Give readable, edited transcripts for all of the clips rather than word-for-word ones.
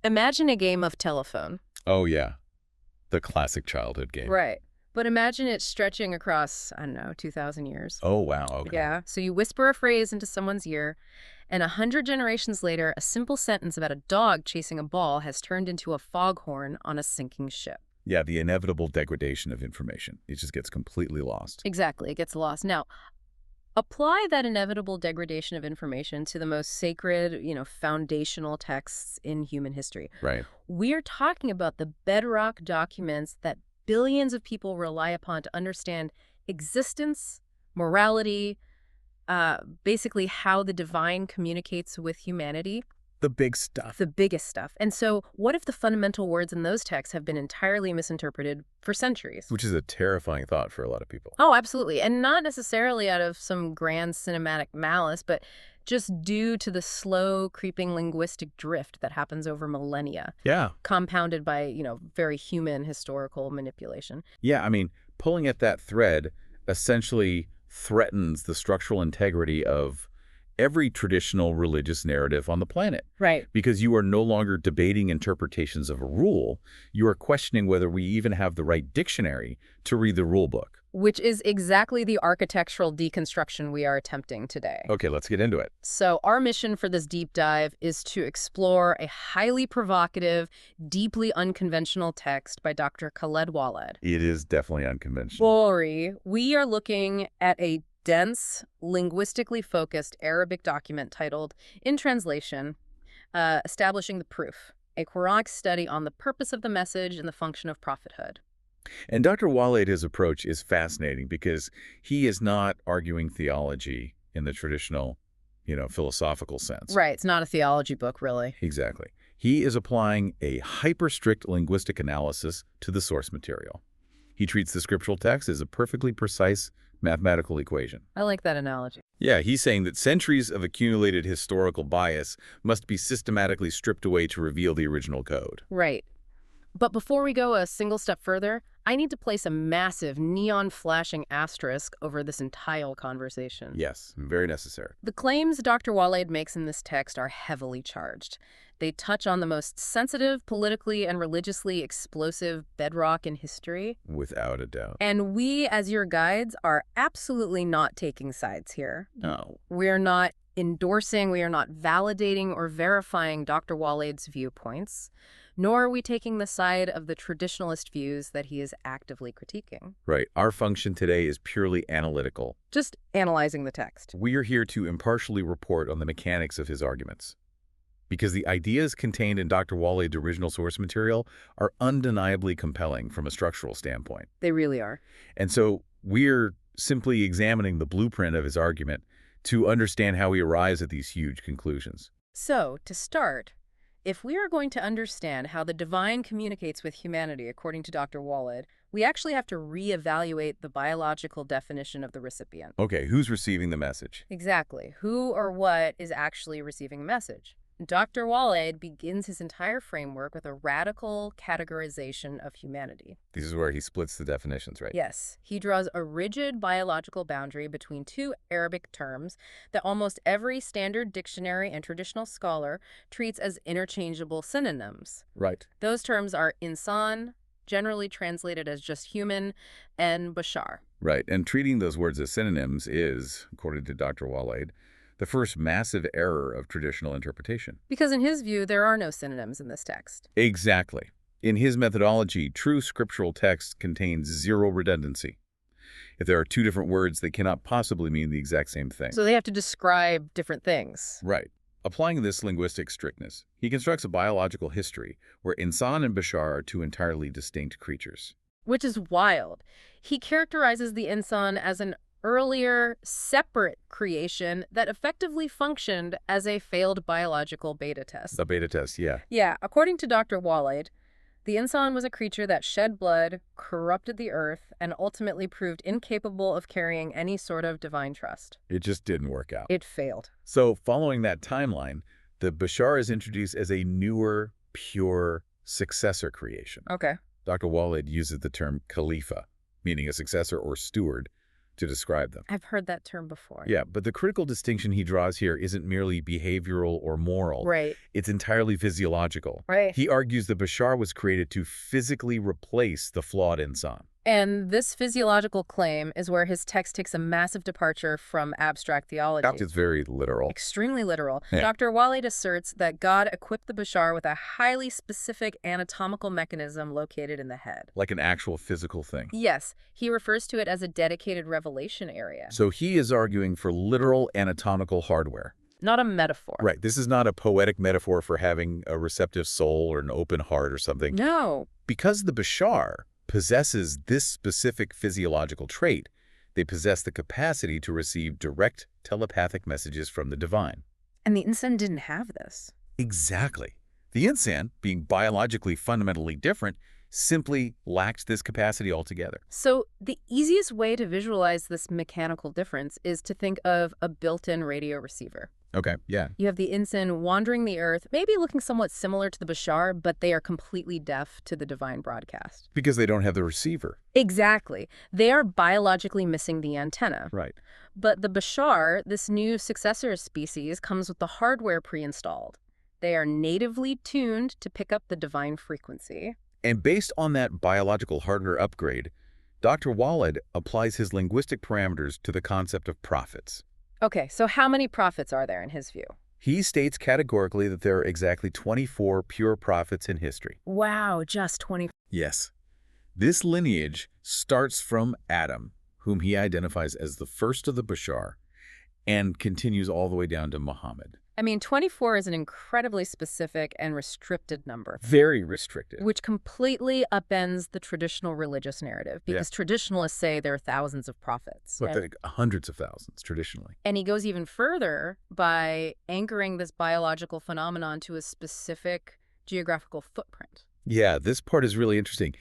Imagine a game of telephone. Oh, yeah. The classic childhood game. Right. But imagine it stretching across, I don't know, 2,000 years. Oh, wow. Okay. Yeah. So you whisper a phrase into someone's ear, and 100 generations later, a simple sentence about a dog chasing a ball has turned into a foghorn on a sinking ship. Yeah, the inevitable degradation of information. It just gets completely lost. Exactly. It gets lost. Now, apply that inevitable degradation of information to the most sacred, foundational texts in human history. Right. We're talking about the bedrock documents that billions of people rely upon to understand existence, morality, basically how the divine communicates with humanity. The big stuff. The biggest stuff. And so what if the fundamental words in those texts have been entirely misinterpreted for centuries? Which is a terrifying thought for a lot of people. Oh, absolutely. And not necessarily out of some grand cinematic malice, but just due to the slow, creeping linguistic drift that happens over millennia. Yeah. Compounded by, very human historical manipulation. Yeah, I mean, pulling at that thread essentially threatens the structural integrity of every traditional religious narrative on the planet. Right. Because you are no longer debating interpretations of a rule. You are questioning whether we even have the right dictionary to read the rule book. Which is exactly the architectural deconstruction we are attempting today. Okay, let's get into it. So our mission for this deep dive is to explore a highly provocative, deeply unconventional text by Dr. Khaled Waleed. It is definitely unconventional. Bory, we are looking at a dense, linguistically focused Arabic document titled, in translation, Establishing the Proof, a Quranic study on the purpose of the message and the function of prophethood. And Dr. Waleed's approach is fascinating because he is not arguing theology in the traditional, philosophical sense. Right. It's not a theology book, really. Exactly. He is applying a hyper-strict linguistic analysis to the source material. He treats the scriptural text as a perfectly precise mathematical equation. I like that analogy. Yeah, he's saying that centuries of accumulated historical bias must be systematically stripped away to reveal the original code. Right. But before we go a single step further, I need to place a massive neon-flashing asterisk over this entire conversation. Yes, very necessary. The claims Dr. Waleed makes in this text are heavily charged. They touch on the most sensitive, politically and religiously explosive bedrock in history. Without a doubt. And we, as your guides, are absolutely not taking sides here. No. We're not endorsing, we are not validating or verifying Dr. Waleed's viewpoints, nor are we taking the side of the traditionalist views that he is actively critiquing. Right. Our function today is purely analytical. Just analyzing the text. We are here to impartially report on the mechanics of his arguments. Because the ideas contained in Dr. Waleed's original source material are undeniably compelling from a structural standpoint. They really are. And so we're simply examining the blueprint of his argument to understand how he arrives at these huge conclusions. So, to start, if we are going to understand how the divine communicates with humanity according to Dr. Waleed, we actually have to reevaluate the biological definition of the recipient. Okay, who's receiving the message? Exactly. Who or what is actually receiving the message? Dr. Waleed begins his entire framework with a radical categorization of humanity. This is where he splits the definitions, right? Yes. He draws a rigid biological boundary between two Arabic terms that almost every standard dictionary and traditional scholar treats as interchangeable synonyms. Right. Those terms are insan, generally translated as just human, and bashar. Right. And treating those words as synonyms is, according to Dr. Waleed, the first massive error of traditional interpretation. Because in his view, there are no synonyms in this text. Exactly. In his methodology, true scriptural text contains zero redundancy. If there are two different words, they cannot possibly mean the exact same thing. So they have to describe different things. Right. Applying this linguistic strictness, he constructs a biological history where insan and bashar are two entirely distinct creatures. Which is wild. He characterizes the insan as an earlier, separate creation that effectively functioned as a failed biological beta test. The beta test, yeah. Yeah, according to Dr. Waleed, the insan was a creature that shed blood, corrupted the earth, and ultimately proved incapable of carrying any sort of divine trust. It just didn't work out. It failed. So, following that timeline, the bashar is introduced as a newer, pure successor creation. Okay. Dr. Waleed uses the term khalifa, meaning a successor or steward, to describe them. I've heard that term before. Yeah, but the critical distinction he draws here isn't merely behavioral or moral. Right. It's entirely physiological. Right. He argues the Bashar was created to physically replace the flawed insan. And this physiological claim is where his text takes a massive departure from abstract theology. It's very literal. Extremely literal. Yeah. Dr. Waleed asserts that God equipped the Bashar with a highly specific anatomical mechanism located in the head. Like an actual physical thing. Yes, he refers to it as a dedicated revelation area. So he is arguing for literal anatomical hardware. Not a metaphor. Right. This is not a poetic metaphor for having a receptive soul or an open heart or something. No. Because the Bashar possesses this specific physiological trait, they possess the capacity to receive direct telepathic messages from the divine. And the insan didn't have this. Exactly. The insan, being biologically fundamentally different, simply lacked this capacity altogether. So the easiest way to visualize this mechanical difference is to think of a built-in radio receiver. Okay, yeah. You have the insan wandering the earth, maybe looking somewhat similar to the Bashar, but they are completely deaf to the divine broadcast. Because they don't have the receiver. Exactly. They are biologically missing the antenna. Right. But the Bashar, this new successor species, comes with the hardware pre-installed. They are natively tuned to pick up the divine frequency. And based on that biological hardware upgrade, Dr. Waleed applies his linguistic parameters to the concept of prophets. Okay, so how many prophets are there in his view? He states categorically that there are exactly 24 pure prophets in history. Wow, just 20. Yes. This lineage starts from Adam, whom he identifies as the first of the Bashar, and continues all the way down to Muhammad. I mean, 24 is an incredibly specific and restricted number. Very restricted. Which completely upends the traditional religious narrative, because traditionalists say there are thousands of prophets. Look, like hundreds of thousands, traditionally. And he goes even further by anchoring this biological phenomenon to a specific geographical footprint. Yeah, this part is really interesting.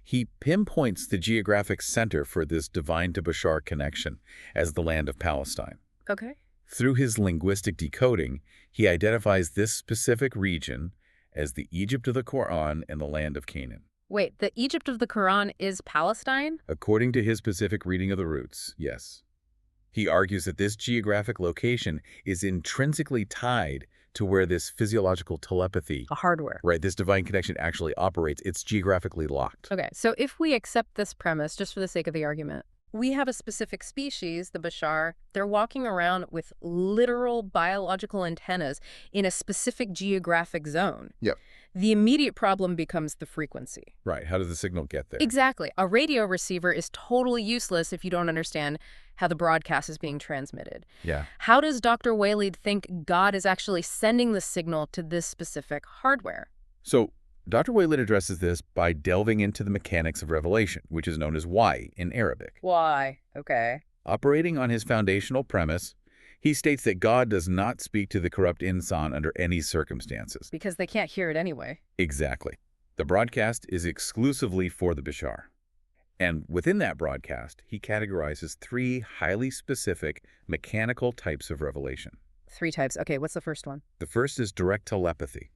He pinpoints the geographic center for this divine to Bashar connection as the land of Palestine. Okay. Through his linguistic decoding, he identifies this specific region as the Egypt of the Quran and the land of Canaan. Wait, the Egypt of the Quran is Palestine? According to his specific reading of the roots, yes. He argues that this geographic location is intrinsically tied to where this physiological telepathy, A hardware. right, this divine connection actually operates. It's geographically locked. Okay, so if we accept this premise, just for the sake of the argument, we have a specific species, the Bashar. They're walking around with literal biological antennas in a specific geographic zone. Yep. The immediate problem becomes the frequency. Right. How does the signal get there? Exactly. A radio receiver is totally useless if you don't understand how the broadcast is being transmitted. Yeah. How does Dr. Waleed think God is actually sending the signal to this specific hardware? So Dr. Waleed addresses this by delving into the mechanics of revelation, which is known as wahy in Arabic. Why? Okay. Operating on his foundational premise, he states that God does not speak to the corrupt insan under any circumstances. Because they can't hear it anyway. Exactly. The broadcast is exclusively for the Bashar. And within that broadcast, he categorizes 3 highly specific mechanical types of revelation. 3 types. Okay, what's the first one? The first is direct telepathy.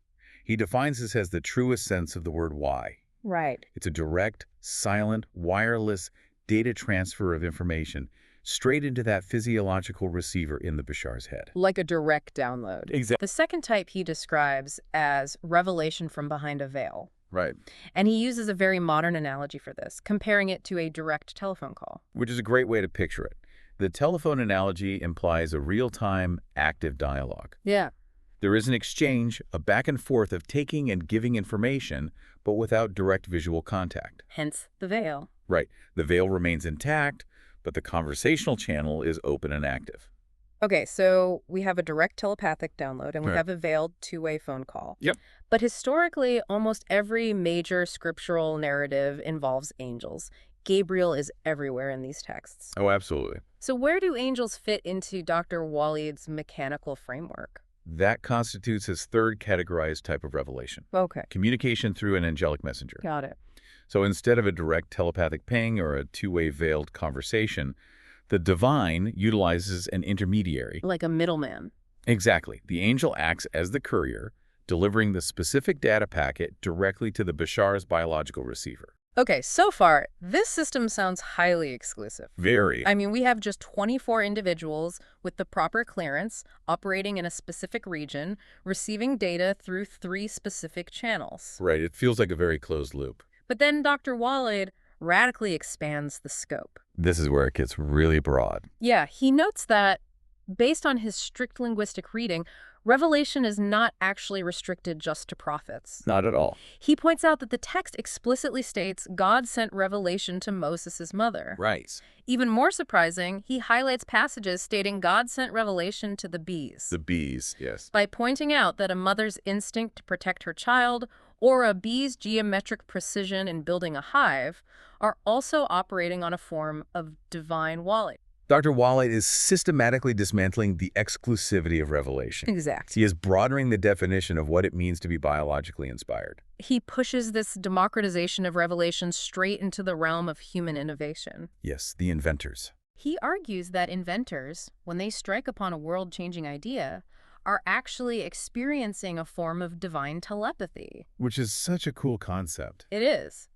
He defines this as the truest sense of the word why. Right. It's a direct, silent, wireless data transfer of information straight into that physiological receiver in the Bashar's head. Like a direct download. Exactly. The second type he describes as revelation from behind a veil. Right. And he uses a very modern analogy for this, comparing it to a direct telephone call. Which is a great way to picture it. The telephone analogy implies a real-time, active dialogue. Yeah. There is an exchange, a back and forth of taking and giving information, but without direct visual contact. Hence the veil. Right. The veil remains intact, but the conversational channel is open and active. Okay, so we have a direct telepathic download and we Right. have a veiled two-way phone call. Yep. But historically, almost every major scriptural narrative involves angels. Gabriel is everywhere in these texts. Oh, absolutely. So where do angels fit into Dr. Waleed's mechanical framework? That constitutes his third categorized type of revelation. Okay. Communication through an angelic messenger. Got it. So instead of a direct telepathic ping or a two-way veiled conversation, the divine utilizes an intermediary. Like a middleman. Exactly. The angel acts as the courier, delivering the specific data packet directly to the Bashar's biological receiver. Okay, so far, this system sounds highly exclusive. Very. I mean, we have just 24 individuals with the proper clearance, operating in a specific region, receiving data through 3 specific channels. Right, it feels like a very closed loop. But then Dr. Waleed radically expands the scope. This is where it gets really broad. Yeah, he notes that, based on his strict linguistic reading, revelation is not actually restricted just to prophets. Not at all. He points out that the text explicitly states God sent revelation to Moses' mother. Right. Even more surprising, he highlights passages stating God sent revelation to the bees. The bees, yes. By pointing out that a mother's instinct to protect her child or a bee's geometric precision in building a hive are also operating on a form of divine Waleed. Dr. Waleed is systematically dismantling the exclusivity of revelation. Exactly. He is broadening the definition of what it means to be biologically inspired. He pushes this democratization of revelation straight into the realm of human innovation. Yes, the inventors. He argues that inventors, when they strike upon a world-changing idea, are actually experiencing a form of divine telepathy. Which is such a cool concept. It is.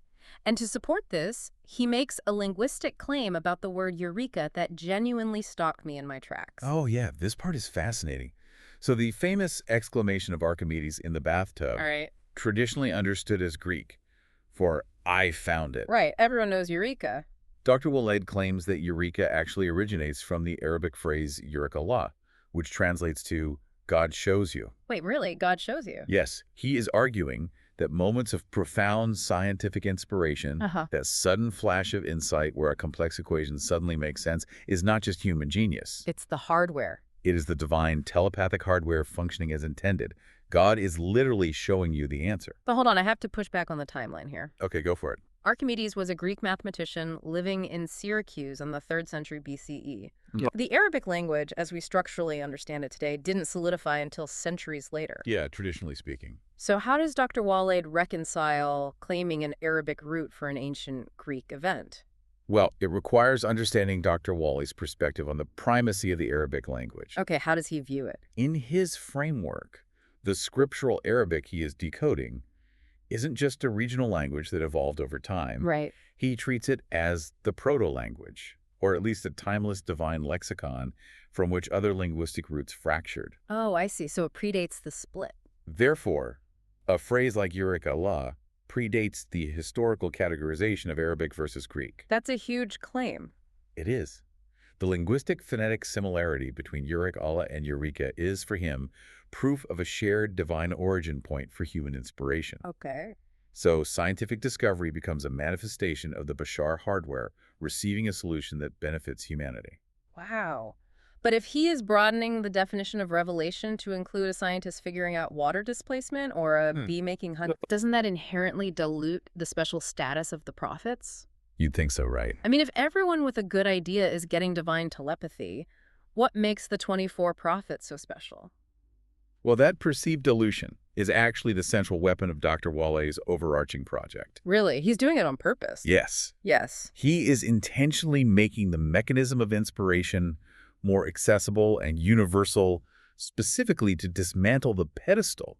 And to support this, he makes a linguistic claim about the word eureka that genuinely stopped me in my tracks. Oh yeah, this part is fascinating. So the famous exclamation of Archimedes in the bathtub, All right. traditionally understood as Greek for "I found it." Right. Everyone knows eureka. Dr. Waleed claims that eureka actually originates from the Arabic phrase Eureka Allah, which translates to God shows you. Wait, really? God shows you? Yes, he is arguing that moments of profound scientific inspiration, that sudden flash of insight where a complex equation suddenly makes sense, is not just human genius. It's the hardware. It is the divine telepathic hardware functioning as intended. God is literally showing you the answer. But hold on, I have to push back on the timeline here. Okay, go for it. Archimedes was a Greek mathematician living in Syracuse in the 3rd century BCE. Yeah. The Arabic language, as we structurally understand it today, didn't solidify until centuries later. Yeah, traditionally speaking. So how does Dr. Waleed reconcile claiming an Arabic root for an ancient Greek event? Well, it requires understanding Dr. Waleed's perspective on the primacy of the Arabic language. Okay, how does he view it? In his framework, the scriptural Arabic he is decoding isn't just a regional language that evolved over time. Right. He treats it as the proto-language, or at least a timeless divine lexicon from which other linguistic roots fractured. Oh, I see. So it predates the split. Therefore, a phrase like Eureka Allah predates the historical categorization of Arabic versus Greek. That's a huge claim. It is. The linguistic phonetic similarity between Eureka Allah and Eureka is, for him, proof of a shared divine origin point for human inspiration. Okay. So scientific discovery becomes a manifestation of the Bashar hardware receiving a solution that benefits humanity. Wow. But if he is broadening the definition of revelation to include a scientist figuring out water displacement or a bee making honey, doesn't that inherently dilute the special status of the prophets? You'd think so, right? I mean, if everyone with a good idea is getting divine telepathy, what makes the 24 prophets so special? Well, that perceived dilution is actually the central weapon of Dr. Waleed's overarching project. Really? He's doing it on purpose? Yes. Yes. He is intentionally making the mechanism of inspiration more accessible and universal, specifically to dismantle the pedestal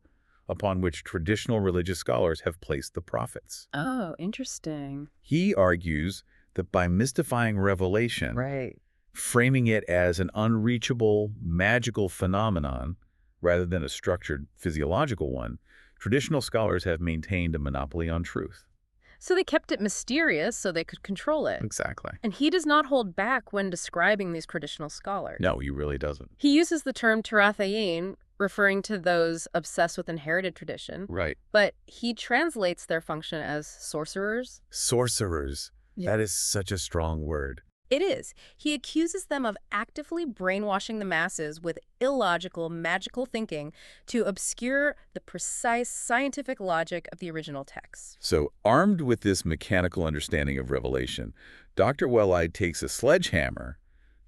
upon which traditional religious scholars have placed the prophets. Oh, interesting. He argues that by mystifying revelation, Right. framing it as an unreachable, magical phenomenon rather than a structured physiological one, traditional scholars have maintained a monopoly on truth. So they kept it mysterious so they could control it. Exactly. And he does not hold back when describing these traditional scholars. No, he really doesn't. He uses the term Turathayin, referring to those obsessed with inherited tradition, Right. but he translates their function as sorcerers. Sorcerers. Yeah. That is such a strong word. It is. He accuses them of actively brainwashing the masses with illogical, magical thinking to obscure the precise scientific logic of the original text. So, armed with this mechanical understanding of revelation, Dr. Waleed takes a sledgehammer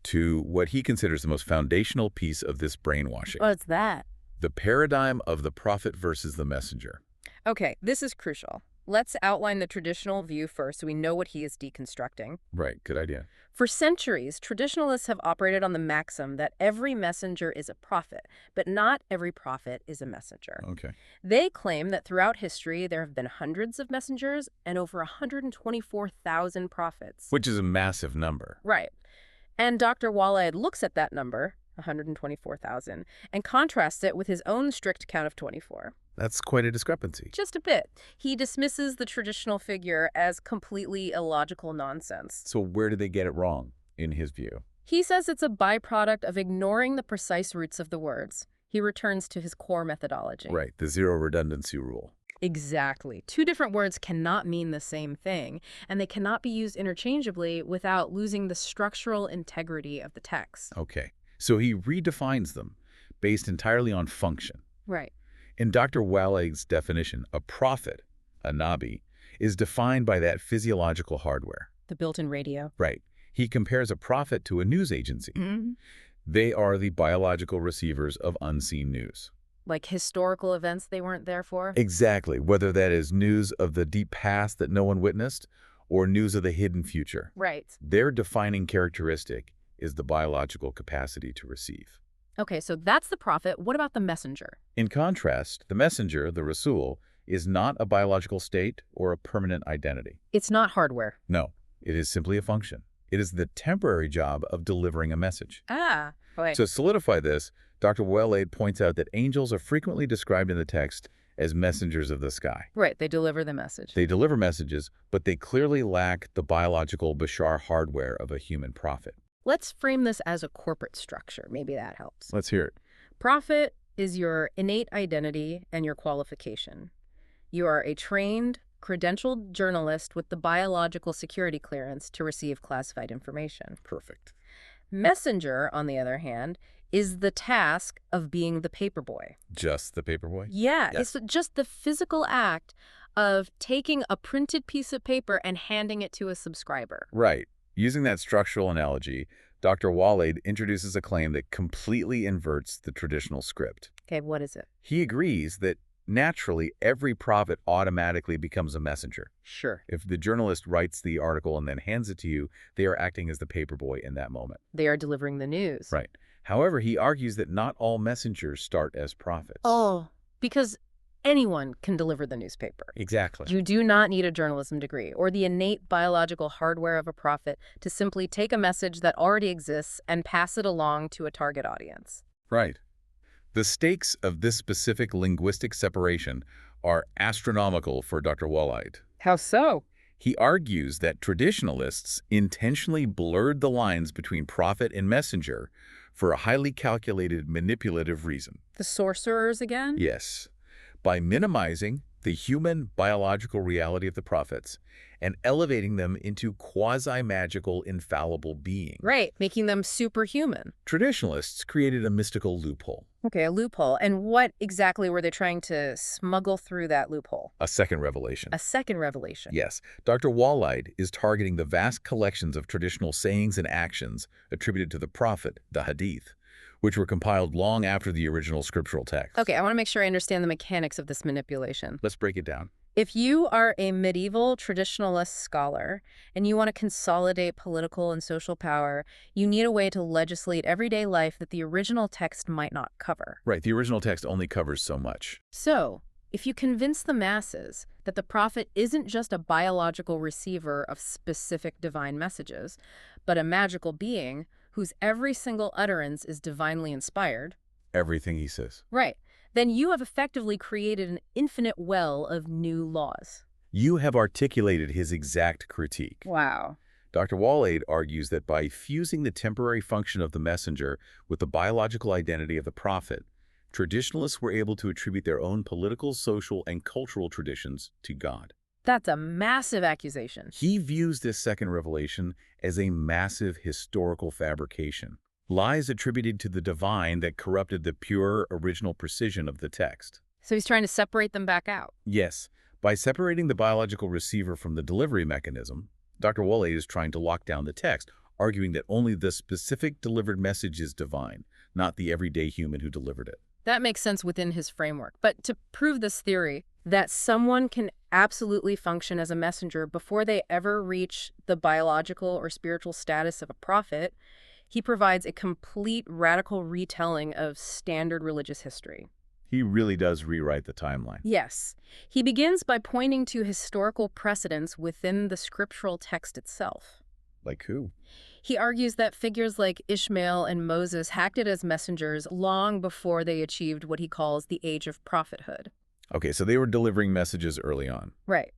to what he considers the most foundational piece of this brainwashing. What's that? The paradigm of the prophet versus the messenger. Okay, this is crucial. Let's outline the traditional view first so we know what he is deconstructing. Right, good idea. For centuries, traditionalists have operated on the maxim that every messenger is a prophet, but not every prophet is a messenger. Okay. They claim that throughout history, there have been hundreds of messengers and over 124,000 prophets. Which is a massive number. Right. And Dr. Waleed looks at that number, 124,000, and contrasts it with his own strict count of 24. That's quite a discrepancy. Just a bit. He dismisses the traditional figure as completely illogical nonsense. So where did they get it wrong, in his view? He says it's a byproduct of ignoring the precise roots of the words. He returns to his core methodology. Right, the zero redundancy rule. Exactly. Two different words cannot mean the same thing, and they cannot be used interchangeably without losing the structural integrity of the text. Okay, so he redefines them based entirely on function. Right. In Dr. Waleed's definition, a prophet, a nabi, is defined by that physiological hardware. The built-in radio. Right. He compares a prophet to a news agency. Mm-hmm. They are the biological receivers of unseen news. Like historical events they weren't there for? Exactly, whether that is news of the deep past that no one witnessed or news of the hidden future. Right. Their defining characteristic is the biological capacity to receive. Okay, so that's the prophet. What about the messenger? In contrast, the messenger, the Rasul, is not a biological state or a permanent identity. It's not hardware. No, it is simply a function. It is the temporary job of delivering a message. Ah, right. To solidify this, Dr. Waleed points out that angels are frequently described in the text as messengers of the sky. Right, they deliver the message. They deliver messages, but they clearly lack the biological bashar hardware of a human prophet. Let's frame this as a corporate structure. Maybe that helps. Let's hear it. Prophet is your innate identity and your qualification. You are a trained, credentialed journalist with the biological security clearance to receive classified information. Perfect. Messenger, on the other hand, is the task of being the paperboy. Just the paperboy? Yeah, Yes. It's just the physical act of taking a printed piece of paper and handing it to a subscriber. Right. Using that structural analogy, Dr. Waleed introduces a claim that completely inverts the traditional script. Okay, what is it? He agrees that naturally every prophet automatically becomes a messenger. Sure. If the journalist writes the article and then hands it to you, they are acting as the paperboy in that moment. They are delivering the news. Right. However, he argues that not all messengers start as prophets. Oh, because anyone can deliver the newspaper. Exactly. You do not need a journalism degree or the innate biological hardware of a prophet to simply take a message that already exists and pass it along to a target audience. Right. The stakes of this specific linguistic separation are astronomical for Dr. Waleed. How so? He argues that traditionalists intentionally blurred the lines between prophet and messenger for a highly calculated, manipulative reason. The sorcerers again? Yes. By minimizing the human biological reality of the prophets and elevating them into quasi-magical, infallible beings. Right, making them superhuman. Traditionalists created a mystical loophole. Okay, a loophole. And what exactly were they trying to smuggle through that loophole? A second revelation. A second revelation. Yes. Dr. Waleed is targeting the vast collections of traditional sayings and actions attributed to the prophet, the hadith, which were compiled long after the original scriptural text. Okay, I want to make sure I understand the mechanics of this manipulation. Let's break it down. If you are a medieval traditionalist scholar and you want to consolidate political and social power, you need a way to legislate everyday life that the original text might not cover. Right, the original text only covers so much. So, if you convince the masses that the prophet isn't just a biological receiver of specific divine messages, but a magical being whose every single utterance is divinely inspired. Everything he says. Right. Then you have effectively created an infinite well of new laws. You have articulated his exact critique. Wow. Dr. Waleed argues that by fusing the temporary function of the messenger with the biological identity of the prophet, traditionalists were able to attribute their own political, social, and cultural traditions to God. That's a massive accusation. He views this second revelation as a massive historical fabrication. Lies attributed to the divine that corrupted the pure, original precision of the text. So he's trying to separate them back out. Yes, by separating the biological receiver from the delivery mechanism, Dr. Waleed is trying to lock down the text, arguing that only the specific delivered message is divine, not the everyday human who delivered it. That makes sense within his framework. But to prove this theory, that someone can absolutely function as a messenger before they ever reach the biological or spiritual status of a prophet, he provides a complete radical retelling of standard religious history. He really does rewrite the timeline. Yes. He begins by pointing to historical precedents within the scriptural text itself. Like who? He argues that figures like Ishmael and Moses acted as messengers long before they achieved what he calls the age of prophethood. Okay, so they were delivering messages early on. Right.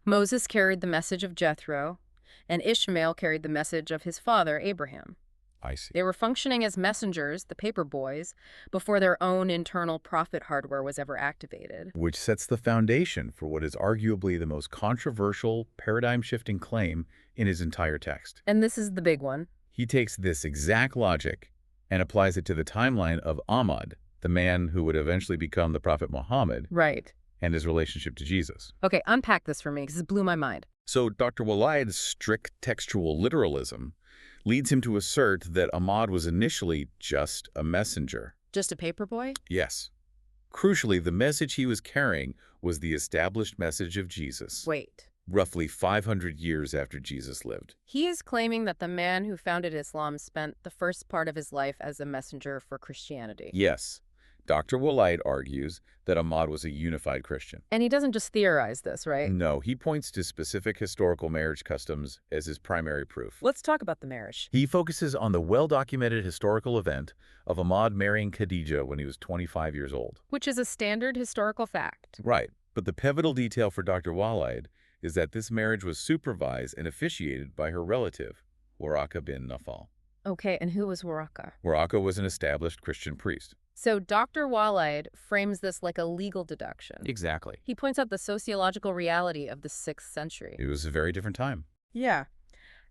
Moses carried the message of Jethro, and Ishmael carried the message of his father, Abraham. I see. They were functioning as messengers, the paper boys, before their own internal prophet hardware was ever activated. Which sets the foundation for what is arguably the most controversial, paradigm-shifting claim in his entire text. And this is the big one. He takes this exact logic and applies it to the timeline of Ahmad, the man who would eventually become the Prophet Muhammad, Right. and his relationship to Jesus. Okay, unpack this for me, because it blew my mind. So Dr. Waleed's strict textual literalism leads him to assert that Ahmad was initially just a messenger. Just a paper boy? Yes. Crucially, the message he was carrying was the established message of Jesus. Wait. Roughly 500 years after Jesus lived. He is claiming that the man who founded Islam spent the first part of his life as a messenger for Christianity. Yes. Dr. Waleed argues that Ahmad was a unified Christian. And he doesn't just theorize this, right? No, he points to specific historical marriage customs as his primary proof. Let's talk about the marriage. He focuses on the well-documented historical event of Ahmad marrying Khadija when he was 25 years old. Which is a standard historical fact. Right. But the pivotal detail for Dr. Waleed is that this marriage was supervised and officiated by her relative, Waraka bin Nawfal. Okay, and who was Waraka? Waraka was an established Christian priest. So Dr. Waleed frames this like a legal deduction. Exactly. He points out the sociological reality of the 6th century. It was a very different time. Yeah.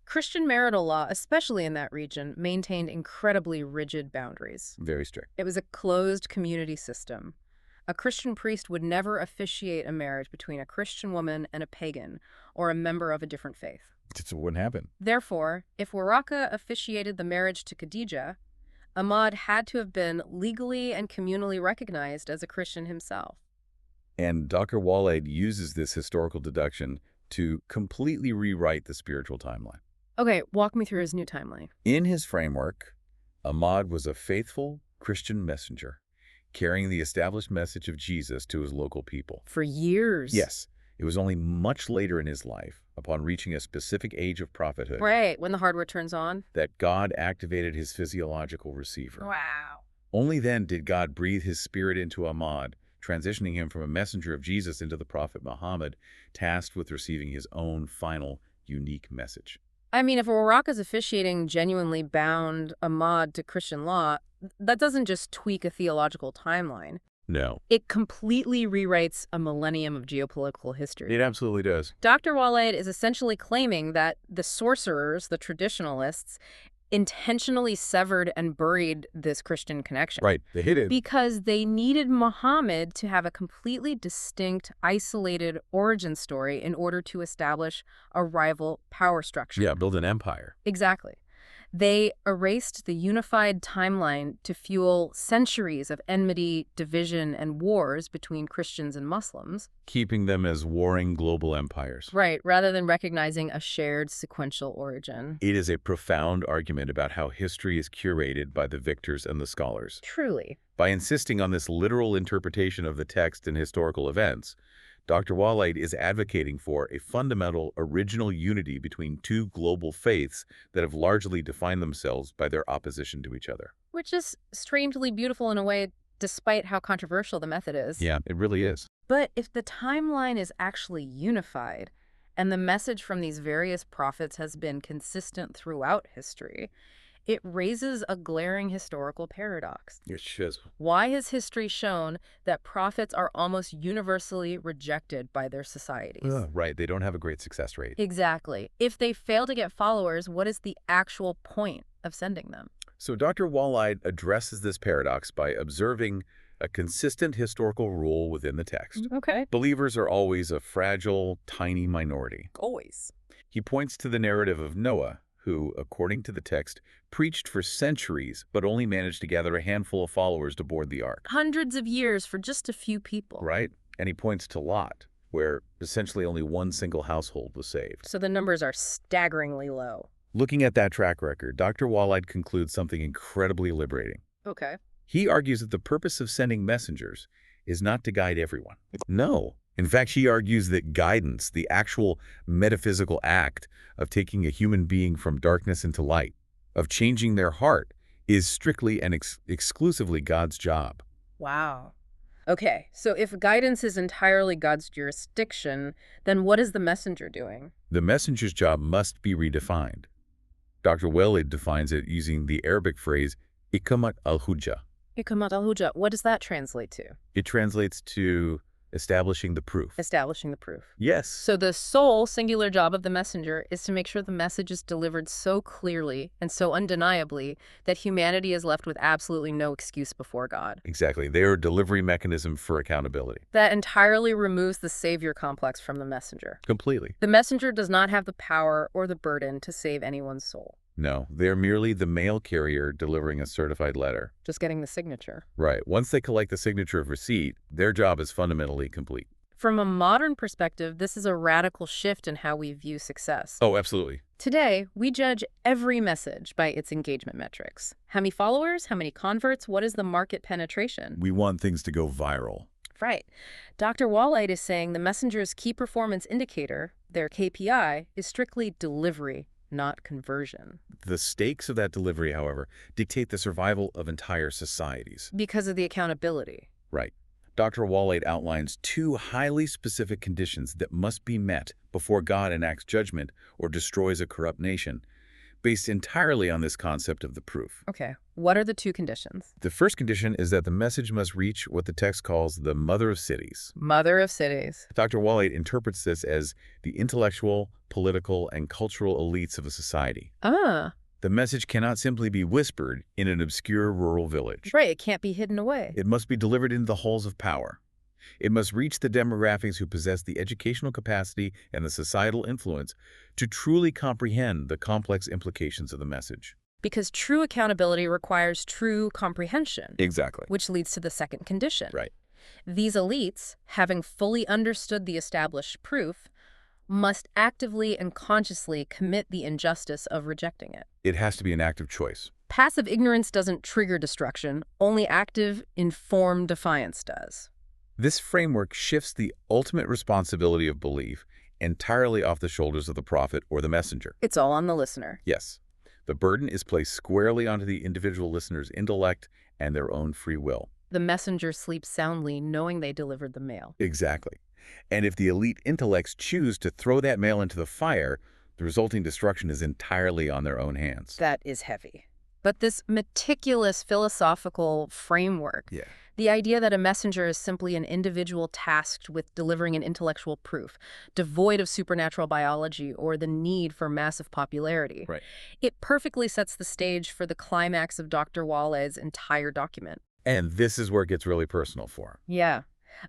Christian marital law, especially in that region, maintained incredibly rigid boundaries. Very strict. It was a closed community system. A Christian priest would never officiate a marriage between a Christian woman and a pagan or a member of a different faith. It wouldn't happen. Therefore, if Waraka officiated the marriage to Khadija, Ahmad had to have been legally and communally recognized as a Christian himself. And Dr. Waleed uses this historical deduction to completely rewrite the spiritual timeline. Okay, walk me through his new timeline. In his framework, Ahmad was a faithful Christian messenger, carrying the established message of Jesus to his local people. For years. Yes, it was only much later in his life, upon reaching a specific age of prophethood, Right, when the hardware turns on. that God activated his physiological receiver. Wow. Only then did God breathe his spirit into Ahmad, transitioning him from a messenger of Jesus into the Prophet Muhammad, tasked with receiving his own final, unique message. I mean, if Waraka's officiating genuinely bound Ahmad to Christian law, that doesn't just tweak a theological timeline. No. It completely rewrites a millennium of geopolitical history. It absolutely does. Dr. Waleed is essentially claiming that the sorcerers, the traditionalists, intentionally severed and buried this Christian connection. Right, they hid it. Because they needed Muhammad to have a completely distinct, isolated origin story in order to establish a rival power structure. Yeah, build an empire. Exactly. They erased the unified timeline to fuel centuries of enmity, division, and wars between Christians and Muslims. Keeping them as warring global empires. Right, rather than recognizing a shared sequential origin. It is a profound argument about how history is curated by the victors and the scholars. Truly. By insisting on this literal interpretation of the text and historical events, Dr. Waleed is advocating for a fundamental original unity between two global faiths that have largely defined themselves by their opposition to each other. Which is strangely beautiful in a way, despite how controversial the method is. Yeah, it really is. But if the timeline is actually unified, and the message from these various prophets has been consistent throughout history, it raises a glaring historical paradox. It should. Why has history shown that prophets are almost universally rejected by their societies? Right, they don't have a great success rate. Exactly. If they fail to get followers, what is the actual point of sending them? So Dr. Waleed addresses this paradox by observing a consistent historical rule within the text. Okay. Believers are always a fragile, tiny minority. Always. He points to the narrative of Noah, who, according to the text, preached for centuries but only managed to gather a handful of followers to board the ark. Hundreds of years for just a few people. Right? And he points to Lot, where essentially only one single household was saved. So the numbers are staggeringly low. Looking at that track record, Dr. Waleed concludes something incredibly liberating. Okay. He argues that the purpose of sending messengers is not to guide everyone. No. In fact, he argues that guidance, the actual metaphysical act of taking a human being from darkness into light, of changing their heart, is strictly and exclusively God's job. Wow. Okay, so if guidance is entirely God's jurisdiction, then what is the messenger doing? The messenger's job must be redefined. Dr. Waleed defines it using the Arabic phrase ikamat al-hujjah. Ikamat al-hujjah, what does that translate to? It translates to establishing the proof. Establishing the proof. Yes. So the sole singular job of the messenger is to make sure the message is delivered so clearly and so undeniably that humanity is left with absolutely no excuse before God. Exactly. They are a delivery mechanism for accountability. That entirely removes the savior complex from the messenger. Completely. The messenger does not have the power or the burden to save anyone's soul. No, they're merely the mail carrier delivering a certified letter. Just getting the signature. Right. Once they collect the signature of receipt, their job is fundamentally complete. From a modern perspective, this is a radical shift in how we view success. Oh, absolutely. Today, we judge every message by its engagement metrics. How many followers? How many converts? What is the market penetration? We want things to go viral. Right. Dr. Waleed is saying the messenger's key performance indicator, their KPI, is strictly delivery, not conversion. The stakes of that delivery, however, dictate the survival of entire societies. Because of the accountability. Right. Dr. Waleed outlines two highly specific conditions that must be met before God enacts judgment or destroys a corrupt nation, based entirely on this concept of the proof. Okay. What are the two conditions? The first condition is that the message must reach what the text calls the mother of cities. Mother of cities. Dr. Waleed interprets this as the intellectual, political, and cultural elites of a society. Ah. The message cannot simply be whispered in an obscure rural village. Right, it can't be hidden away. It must be delivered into the halls of power. It must reach the demographics who possess the educational capacity and the societal influence to truly comprehend the complex implications of the message. Because true accountability requires true comprehension. Exactly. Which leads to the second condition. Right. These elites, having fully understood the established proof, must actively and consciously commit the injustice of rejecting it. It has to be an act of choice. Passive ignorance doesn't trigger destruction. Only active, informed defiance does. This framework shifts the ultimate responsibility of belief entirely off the shoulders of the prophet or the messenger. It's all on the listener. Yes. The burden is placed squarely onto the individual listener's intellect and their own free will. The messenger sleeps soundly knowing they delivered the mail. Exactly. And if the elite intellects choose to throw that mail into the fire, the resulting destruction is entirely on their own hands. That is heavy. But this meticulous philosophical framework, the idea that a messenger is simply an individual tasked with delivering an intellectual proof, devoid of supernatural biology or the need for massive popularity, it perfectly sets the stage for the climax of Dr. Waleed's entire document. And this is where it gets really personal for him. Yeah.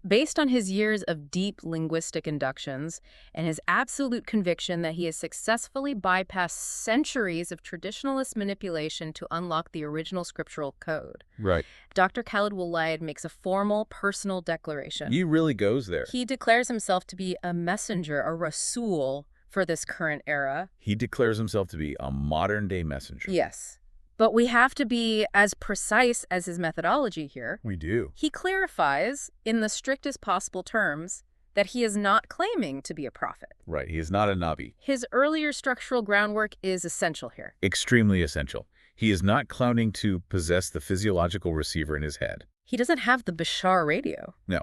Based on his years of deep linguistic inductions and his absolute conviction that he has successfully bypassed centuries of traditionalist manipulation to unlock the original scriptural code, Dr. Khaled Waleed makes a formal, personal declaration. He really goes there. He declares himself to be a messenger, a rasul, for this current era. He declares himself to be a modern-day messenger. Yes. But we have to be as precise as his methodology here. We do. He clarifies, in the strictest possible terms, that he is not claiming to be a prophet. Right. He is not a Nabi. His earlier structural groundwork is essential here. Extremely essential. He is not claiming to possess the physiological receiver in his head. He doesn't have the Bashar radio. No.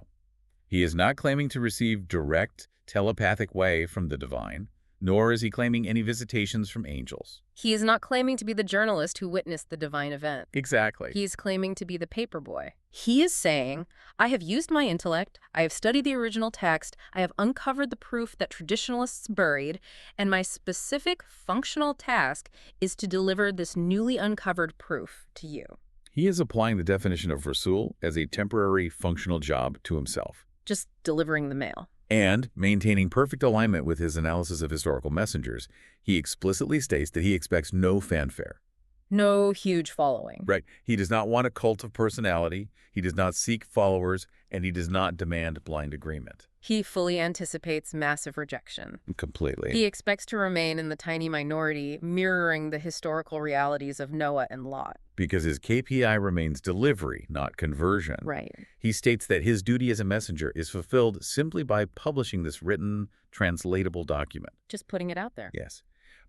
He is not claiming to receive direct telepathic way from the divine, nor is he claiming any visitations from angels. He is not claiming to be the journalist who witnessed the divine event. Exactly. He is claiming to be the paperboy. He is saying, I have used my intellect, I have studied the original text, I have uncovered the proof that traditionalists buried, and my specific functional task is to deliver this newly uncovered proof to you. He is applying the definition of Rasul as a temporary functional job to himself. Just delivering the mail. And, maintaining perfect alignment with his analysis of historical messengers, he explicitly states that he expects no fanfare, No huge following. Right. He does not want a cult of personality, he does not seek followers, and he does not demand blind agreement. He fully anticipates massive rejection. Completely. He expects to remain in the tiny minority, mirroring the historical realities of Noah and Lot. Because his KPI remains delivery, not conversion. Right. He states that his duty as a messenger is fulfilled simply by publishing this written, translatable document. Just putting it out there. Yes.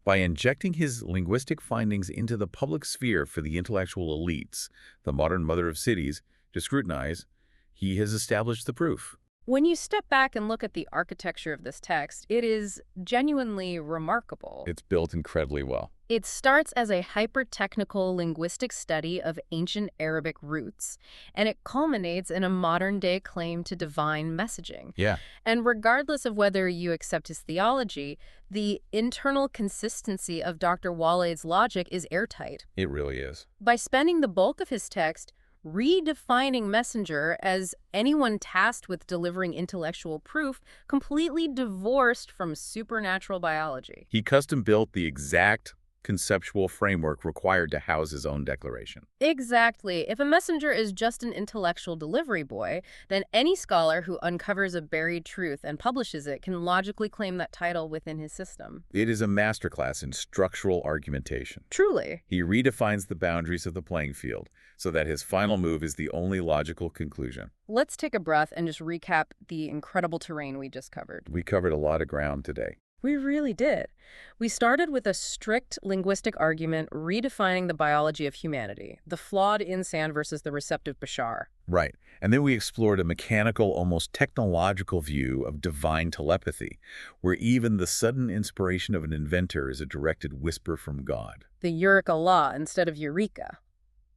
By injecting his linguistic findings into the public sphere for the intellectual elites, the modern mother of cities, to scrutinize, he has established the proof. When you step back and look at the architecture of this text, it is genuinely remarkable. It's built incredibly well. It starts as a hyper-technical linguistic study of ancient Arabic roots, and it culminates in a modern-day claim to divine messaging. Yeah. And regardless of whether you accept his theology, the internal consistency of Dr. Waleed's logic is airtight. It really is. By spending the bulk of his text redefining messenger as anyone tasked with delivering intellectual proof, completely divorced from supernatural biology. He custom-built the exact conceptual framework required to house his own declaration. Exactly. If a messenger is just an intellectual delivery boy, then any scholar who uncovers a buried truth and publishes it can logically claim that title within his system. It is a masterclass in structural argumentation. Truly. He redefines the boundaries of the playing field so that his final move is the only logical conclusion. Let's take a breath and just recap the incredible terrain we just covered. We covered a lot of ground today. We really did. We started with a strict linguistic argument redefining the biology of humanity, the flawed insan versus the receptive bashar. Right. And then we explored a mechanical, almost technological view of divine telepathy, where even the sudden inspiration of an inventor is a directed whisper from God. The Eureka law instead of Eureka.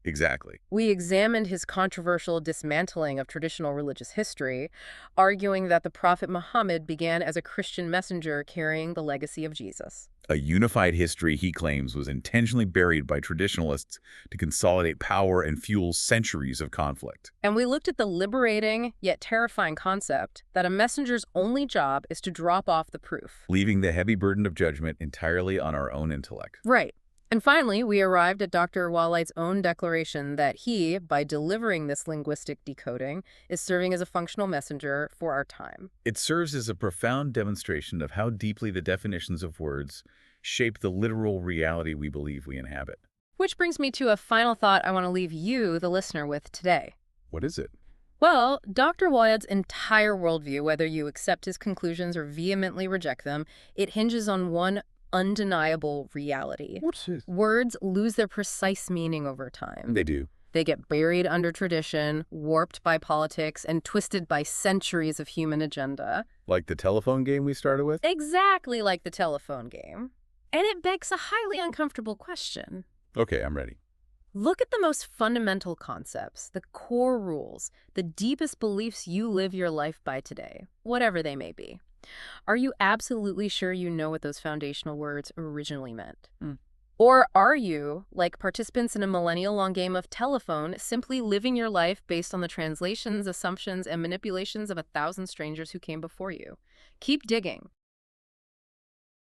Exactly. We examined his controversial dismantling of traditional religious history, arguing that the Prophet Muhammad began as a Christian messenger carrying the legacy of Jesus. A unified history he claims was intentionally buried by traditionalists to consolidate power and fuel centuries of conflict. And we looked at the liberating yet terrifying concept that a messenger's only job is to drop off the proof, leaving the heavy burden of judgment entirely on our own intellect. Right. And finally, we arrived at Dr. Waleed's own declaration that he, by delivering this linguistic decoding, is serving as a functional messenger for our time. It serves as a profound demonstration of how deeply the definitions of words shape the literal reality we believe we inhabit. Which brings me to a final thought I want to leave you, the listener, with today. What is it? Well, Dr. Waleed's entire worldview, whether you accept his conclusions or vehemently reject them, it hinges on one undeniable reality. What's it? Words lose their precise meaning over time. They do. They get buried under tradition, warped by politics, and twisted by centuries of human agenda. Like the telephone game we started with? Exactly like the telephone game. And it begs a highly uncomfortable question. Okay, I'm ready. Look at the most fundamental concepts, the core rules, the deepest beliefs you live your life by today, whatever they may be. Are you absolutely sure you know what those foundational words originally meant? Or are you, like participants in a millennial-long game of telephone, simply living your life based on the translations, assumptions, and manipulations of 1,000 strangers who came before you? Keep digging.